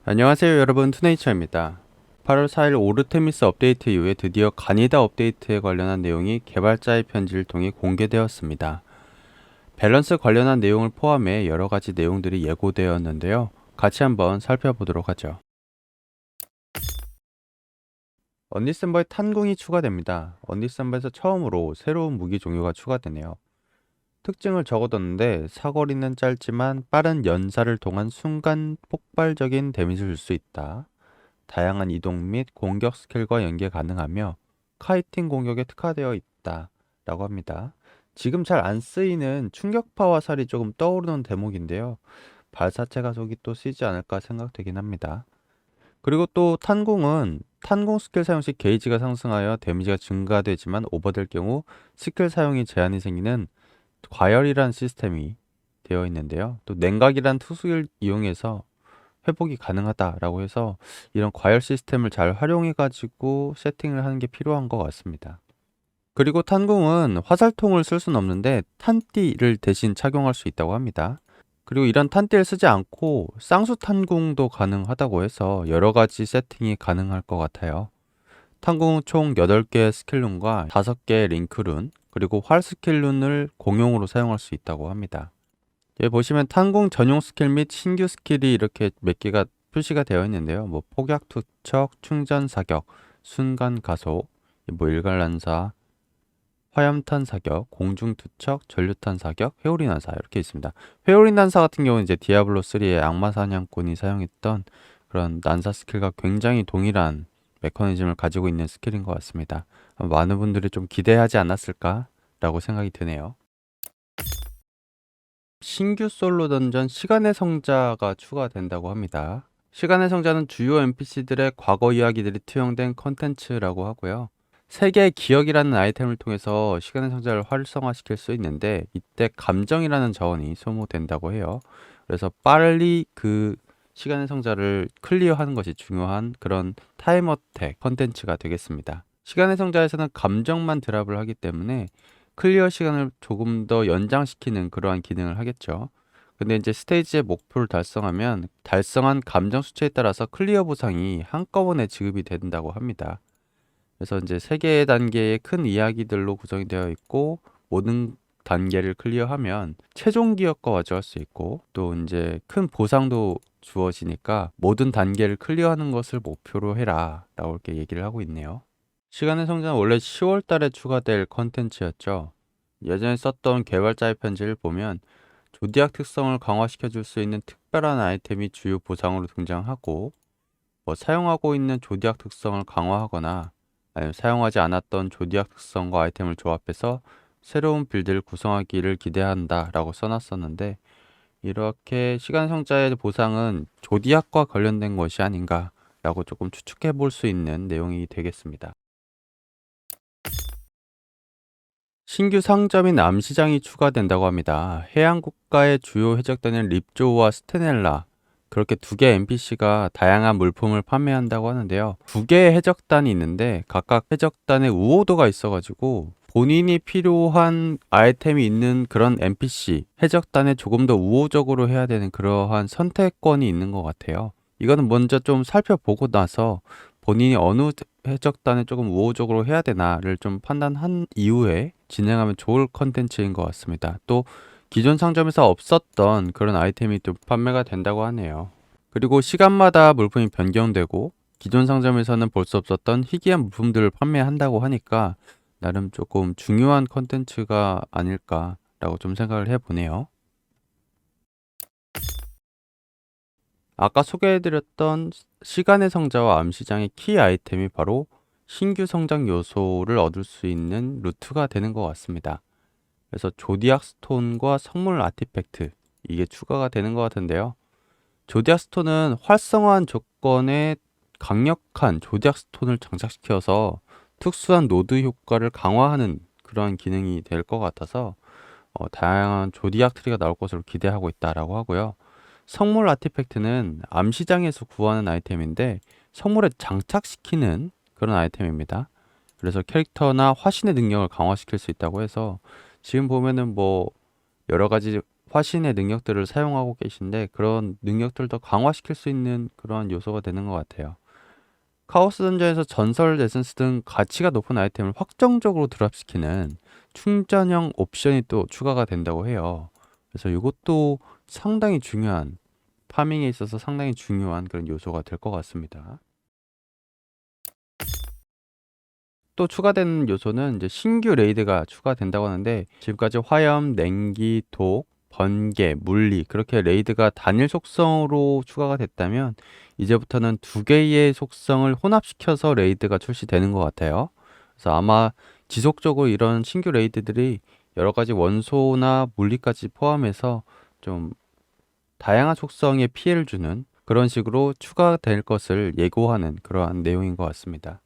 안녕하세요 여러분, 투네이처입니다. 8월 4일 오르테미스 업데이트 이후에 드디어 가니다 업데이트에 관련한 내용이 개발자의 편지를 통해 공개되었습니다. 밸런스 관련한 내용을 포함해 여러가지 내용들이 예고되었는데요. 같이 한번 살펴보도록 하죠. 언리셈버에 탄궁이 추가됩니다. 언리셈버에서 처음으로 새로운 무기 종류가 추가되네요. 특징을 적어뒀는데 사거리는 짧지만 빠른 연사를 통한 순간 폭발적인 데미지를 줄 수 있다. 다양한 이동 및 공격 스킬과 연계 가능하며 카이팅 공격에 특화되어 있다 라고 합니다. 지금 잘 안 쓰이는 충격파 화살이 조금 떠오르는 대목인데요. 발사체 가속이 또 쓰이지 않을까 생각되긴 합니다. 그리고 또 탄공은 탄공 스킬 사용 시 게이지가 상승하여 데미지가 증가되지만 오버될 경우 스킬 사용이 제한이 생기는 과열이란 시스템이 되어 있는데요. 또 냉각이란 투수를 이용해서 회복이 가능하다라고 해서 이런 과열 시스템을 잘 활용해 가지고 세팅을 하는 게 필요한 것 같습니다. 그리고 탄공은 화살통을 쓸 수는 없는데 탄띠를 대신 착용할 수 있다고 합니다. 그리고 이런 탄띠를 쓰지 않고 쌍수 탄공도 가능하다고 해서 여러 가지 세팅이 가능할 것 같아요. 탄공은 총 8개의 스킬룬과 5개의 링크룬, 그리고 활 스킬룬을 공용으로 사용할 수 있다고 합니다. 여기 보시면 탄공 전용 스킬 및 신규 스킬이 이렇게 몇 개가 표시가 되어 있는데요. 뭐 폭약 투척, 충전 사격, 순간 가속, 뭐 일갈난사, 화염탄 사격, 공중 투척, 전류탄 사격, 회오리 난사 이렇게 있습니다. 회오리 난사 같은 경우는 이제 디아블로 3의 악마 사냥꾼이 사용했던 그런 난사 스킬과 굉장히 동일한 메커니즘을 가지고 있는 스킬인 것 같습니다. 많은 분들이 좀 기대하지 않았을까라고 생각이 드네요. 신규 솔로 던전 시간의 성자가 추가된다고 합니다. 시간의 성자는 주요 NPC들의 과거 이야기들이 투영된 컨텐츠라고 하고요. 세계의 기억이라는 아이템을 통해서 시간의 성자를 활성화시킬 수 있는데 이때 감정이라는 자원이 소모된다고 해요. 그래서 빨리 그 시간의 성자를 클리어하는 것이 중요한 그런 타임 어택 컨텐츠가 되겠습니다. 시간의 성자에서는 감정만 드랍을 하기 때문에 클리어 시간을 조금 더 연장시키는 그러한 기능을 하겠죠. 근데 이제 스테이지의 목표를 달성하면 달성한 감정 수치에 따라서 클리어 보상이 한꺼번에 지급이 된다고 합니다. 그래서 이제 세 개의 단계의 큰 이야기들로 구성이 되어 있고 모든 단계를 클리어하면 최종 기억과 가져갈 수 있고 또 이제 큰 보상도 주어지니까 모든 단계를 클리어하는 것을 목표로 해라 라고 이렇게 얘기를 하고 있네요. 시간의 성장은 원래 10월 달에 추가될 컨텐츠였죠. 예전에 썼던 개발자의 편지를 보면 조디악 특성을 강화시켜 줄 수 있는 특별한 아이템이 주요 보상으로 등장하고 뭐 사용하고 있는 조디악 특성을 강화하거나 아니면 사용하지 않았던 조디악 특성과 아이템을 조합해서 새로운 빌드를 구성하기를 기대한다 라고 써놨었는데 이렇게 시간 성자의 보상은 조디악과 관련된 것이 아닌가 라고 조금 추측해 볼 수 있는 내용이 되겠습니다. 신규 상점인 암시장이 추가된다고 합니다. 해양 국가의 주요 해적단인 립조와 스테넬라 그렇게 두 개의 NPC가 다양한 물품을 판매한다고 하는데요. 두 개의 해적단이 있는데 각각 해적단의 우호도가 있어가지고 본인이 필요한 아이템이 있는 그런 NPC 해적단에 조금 더 우호적으로 해야 되는 그러한 선택권이 있는 것 같아요. 이거는 먼저 좀 살펴보고 나서 본인이 어느 해적단에 조금 우호적으로 해야 되나를 좀 판단한 이후에 진행하면 좋을 컨텐츠인 것 같습니다. 또 기존 상점에서 없었던 그런 아이템이 또 판매가 된다고 하네요. 그리고 시간마다 물품이 변경되고 기존 상점에서는 볼 수 없었던 희귀한 물품들을 판매한다고 하니까 나름 조금 중요한 컨텐츠가 아닐까라고 좀 생각을 해보네요. 아까 소개해드렸던 시간의 성자와 암시장의 키 아이템이 바로 신규 성장 요소를 얻을 수 있는 루트가 되는 것 같습니다. 그래서 조디악 스톤과 성물 아티팩트 이게 추가가 되는 것 같은데요. 조디악 스톤은 활성화한 조건에 강력한 조디악 스톤을 장착시켜서 특수한 노드 효과를 강화하는 그런 기능이 될 것 같아서 다양한 조디악 트리가 나올 것으로 기대하고 있다라고 하고요. 성물 아티팩트는 암시장에서 구하는 아이템인데 성물에 장착시키는 그런 아이템입니다. 그래서 캐릭터나 화신의 능력을 강화시킬 수 있다고 해서 지금 보면은 뭐 여러 가지 화신의 능력들을 사용하고 계신데 그런 능력들도 강화시킬 수 있는 그러한 요소가 되는 것 같아요. 카오스 던전에서 전설 에센스 등 가치가 높은 아이템을 확정적으로 드랍시키는 충전형 옵션이 또 추가가 된다고 해요. 그래서 이것도 상당히 중요한, 파밍에 있어서 상당히 중요한 그런 요소가 될 것 같습니다. 또 추가된 요소는 이제 신규 레이드가 추가된다고 하는데, 지금까지 화염, 냉기, 독, 번개, 물리 그렇게 레이드가 단일 속성으로 추가가 됐다면 이제부터는 두 개의 속성을 혼합시켜서 레이드가 출시되는 것 같아요. 그래서 아마 지속적으로 이런 신규 레이드들이 여러 가지 원소나 물리까지 포함해서 좀 다양한 속성에 피해를 주는 그런 식으로 추가될 것을 예고하는 그러한 내용인 것 같습니다.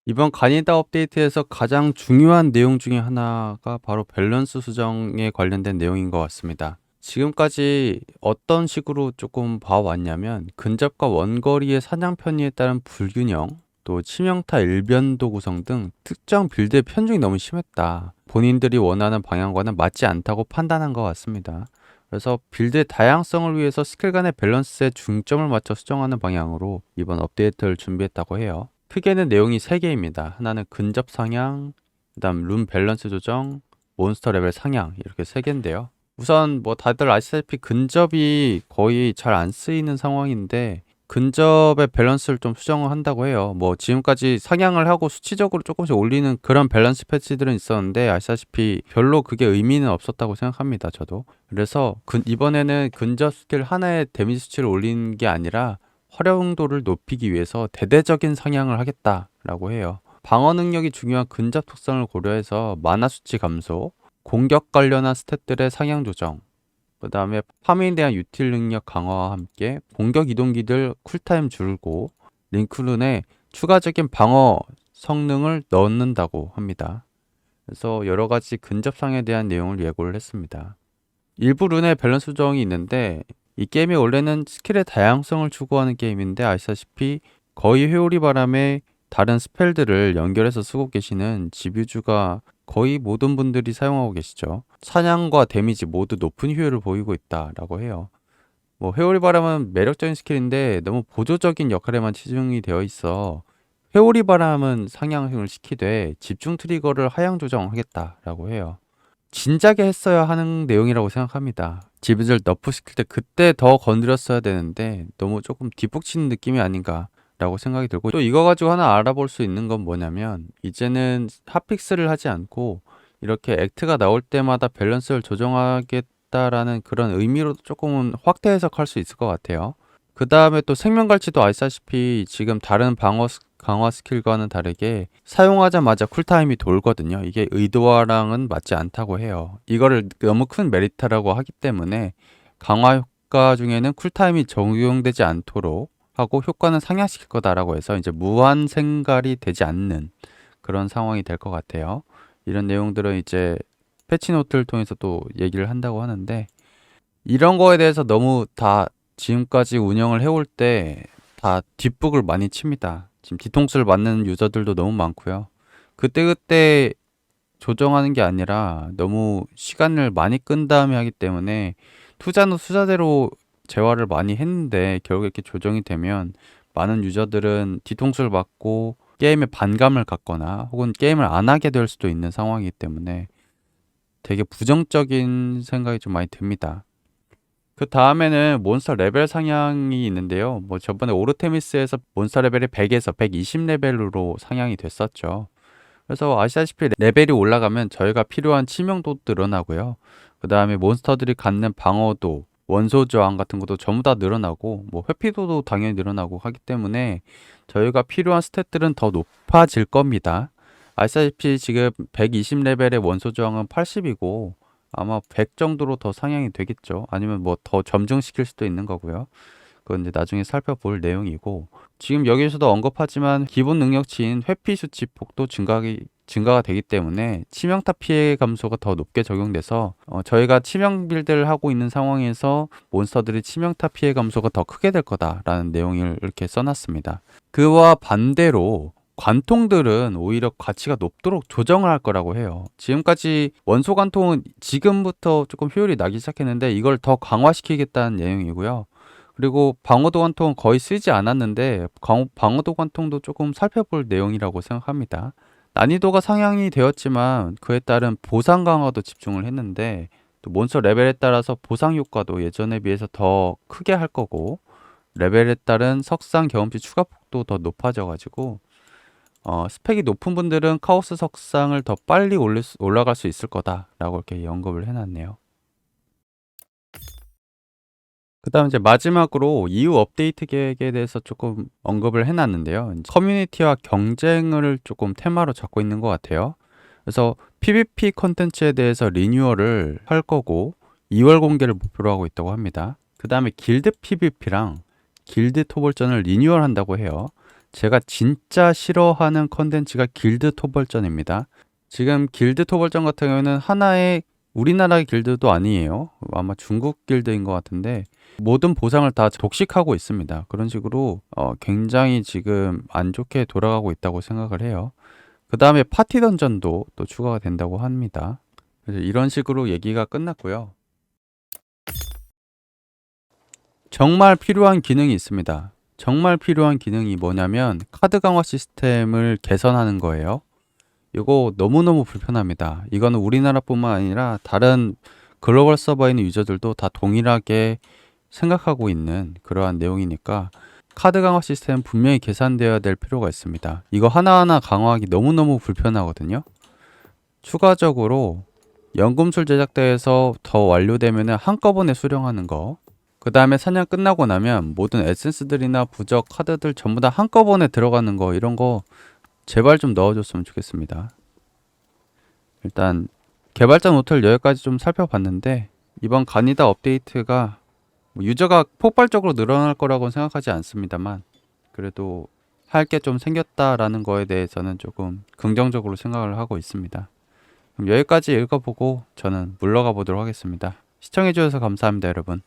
이번 가니다 업데이트에서 가장 중요한 내용 중에 하나가 바로 밸런스 수정에 관련된 내용인 것 같습니다. 지금까지 어떤 식으로 조금 봐왔냐면 근접과 원거리의 사냥 편의에 따른 불균형, 또 치명타 일변도 구성 등 특정 빌드의 편중이 너무 심했다. 본인들이 원하는 방향과는 맞지 않다고 판단한 것 같습니다. 그래서 빌드의 다양성을 위해서 스킬 간의 밸런스에 중점을 맞춰 수정하는 방향으로 이번 업데이트를 준비했다고 해요. 크게는 내용이 3개입니다. 하나는 근접 상향, 그다음 룬 밸런스 조정, 몬스터 레벨 상향, 이렇게 3개인데요. 우선 뭐 다들 아시다시피 근접이 거의 잘 안 쓰이는 상황인데 근접의 밸런스를 좀 수정을 한다고 해요. 뭐 지금까지 상향을 하고 수치적으로 조금씩 올리는 그런 밸런스 패치들은 있었는데 아시다시피 별로 그게 의미는 없었다고 생각합니다. 저도. 그래서 이번에는 근접 스킬 하나의 데미지 수치를 올리는 게 아니라 활용도를 높이기 위해서 대대적인 상향을 하겠다라고 해요. 방어 능력이 중요한 근접 특성을 고려해서 마나 수치 감소, 공격 관련한 스탯들의 상향 조정, 그 다음에 파밍에 대한 유틸 능력 강화와 함께 공격 이동기들 쿨타임 줄고 링크룬에 추가적인 방어 성능을 넣는다고 합니다. 그래서 여러 가지 근접상에 대한 내용을 예고를 했습니다. 일부 룬의 밸런스 조정이 있는데 이 게임이 원래는 스킬의 다양성을 추구하는 게임인데 아시다시피 거의 회오리 바람에 다른 스펠들을 연결해서 쓰고 계시는 지뷰주가 거의 모든 분들이 사용하고 계시죠. 사냥과 데미지 모두 높은 효율을 보이고 있다라고 해요. 뭐 회오리 바람은 매력적인 스킬인데 너무 보조적인 역할에만 치중이 되어 있어 회오리 바람은 상향을 시키되 집중 트리거를 하향 조정하겠다라고 해요. 진작에 했어야 하는 내용이라고 생각합니다. 지브를 너프 시킬 때 그때 더 건드렸어야 되는데 너무 조금 뒷북치는 느낌이 아닌가라고 생각이 들고, 또 이거 가지고 하나 알아볼 수 있는 건 뭐냐면 이제는 핫픽스를 하지 않고 이렇게 액트가 나올 때마다 밸런스를 조정하겠다라는 그런 의미로 조금은 확대 해석할 수 있을 것 같아요. 그 다음에 또 생명갈치도 아시다시피 지금 다른 방어 강화 스킬과는 다르게 사용하자마자 쿨타임이 돌거든요. 이게 의도와랑은 맞지 않다고 해요. 이거를 너무 큰 메리트라고 하기 때문에 강화 효과 중에는 쿨타임이 적용되지 않도록 하고 효과는 상향시킬 거다라고 해서 이제 무한 생갈이 되지 않는 그런 상황이 될 것 같아요. 이런 내용들은 이제 패치노트를 통해서 또 얘기를 한다고 하는데 이런 거에 대해서 너무 다 지금까지 운영을 해올 때 다 뒷북을 많이 칩니다. 지금 뒤통수를 맞는 유저들도 너무 많고요. 그때그때 조정하는 게 아니라 너무 시간을 많이 끈 다음에 하기 때문에 투자는 투자대로 재활을 많이 했는데 결국 이렇게 조정이 되면 많은 유저들은 뒤통수를 맞고 게임에 반감을 갖거나 혹은 게임을 안 하게 될 수도 있는 상황이기 때문에 되게 부정적인 생각이 좀 많이 듭니다. 그 다음에는 몬스터 레벨 상향이 있는데요. 뭐 저번에 오르테미스에서 몬스터 레벨이 100에서 120 레벨로 상향이 됐었죠. 그래서 아시다시피 레벨이 올라가면 저희가 필요한 치명도 늘어나고요. 그 다음에 몬스터들이 갖는 방어도, 원소 저항 같은 것도 전부 다 늘어나고 뭐 회피도도 당연히 늘어나고 하기 때문에 저희가 필요한 스탯들은 더 높아질 겁니다. 아시다시피 지금 120 레벨의 원소 저항은 80이고 아마 100 정도로 더 상향이 되겠죠. 아니면 뭐 더 점증시킬 수도 있는 거고요. 그건 이제 나중에 살펴볼 내용이고, 지금 여기서도 언급하지만 기본 능력치인 회피 수치 폭도 증가가 되기 때문에 치명타 피해 감소가 더 높게 적용돼서 저희가 치명 빌드를 하고 있는 상황에서 몬스터들이 치명타 피해 감소가 더 크게 될 거다라는 내용을 이렇게 써놨습니다. 그와 반대로 관통들은 오히려 가치가 높도록 조정을 할 거라고 해요. 지금까지 원소 관통은 지금부터 조금 효율이 나기 시작했는데 이걸 더 강화시키겠다는 내용이고요. 그리고 방어도 관통은 거의 쓰지 않았는데 방어도 관통도 조금 살펴볼 내용이라고 생각합니다. 난이도가 상향이 되었지만 그에 따른 보상 강화도 집중을 했는데 또 몬스터 레벨에 따라서 보상 효과도 예전에 비해서 더 크게 할 거고 레벨에 따른 석상 경험치 추가 폭도 더 높아져가지고 스펙이 높은 분들은 카오스 석상을 더 빨리 올라갈 수 있을 거다라고 이렇게 언급을 해놨네요. 그 다음 이제 마지막으로 이후 업데이트 계획에 대해서 조금 언급을 해놨는데요. 커뮤니티와 경쟁을 조금 테마로 잡고 있는 것 같아요. 그래서 PVP 컨텐츠에 대해서 리뉴얼을 할 거고 2월 공개를 목표로 하고 있다고 합니다. 그 다음에 길드 PVP랑 길드 토벌전을 리뉴얼 한다고 해요. 제가 진짜 싫어하는 컨텐츠가 길드 토벌전입니다. 지금 길드 토벌전 같은 경우에는 하나의 우리나라의 길드도 아니에요. 아마 중국 길드인 것 같은데 모든 보상을 다 독식하고 있습니다. 그런 식으로 굉장히 지금 안 좋게 돌아가고 있다고 생각을 해요. 그 다음에 파티 던전도 또 추가가 된다고 합니다. 그래서 이런 식으로 얘기가 끝났고요. 정말 필요한 기능이 있습니다. 정말 필요한 기능이 뭐냐면 카드 강화 시스템을 개선하는 거예요. 이거 너무너무 불편합니다. 이거는 우리나라뿐만 아니라 다른 글로벌 서버에 있는 유저들도 다 동일하게 생각하고 있는 그러한 내용이니까 카드 강화 시스템 분명히 개선되어야 될 필요가 있습니다. 이거 하나하나 강화하기 너무너무 불편하거든요. 추가적으로 연금술 제작대에서 더 완료되면 한꺼번에 수령하는 거, 그 다음에 사냥 끝나고 나면 모든 에센스들이나 부적 카드들 전부 다 한꺼번에 들어가는 거, 이런 거 제발 좀 넣어줬으면 좋겠습니다. 일단 개발자 노트를 여기까지 좀 살펴봤는데 이번 가니다 업데이트가 유저가 폭발적으로 늘어날 거라고는 생각하지 않습니다만 그래도 할 게 좀 생겼다라는 거에 대해서는 조금 긍정적으로 생각을 하고 있습니다. 그럼 여기까지 읽어보고 저는 물러가 보도록 하겠습니다. 시청해주셔서 감사합니다, 여러분.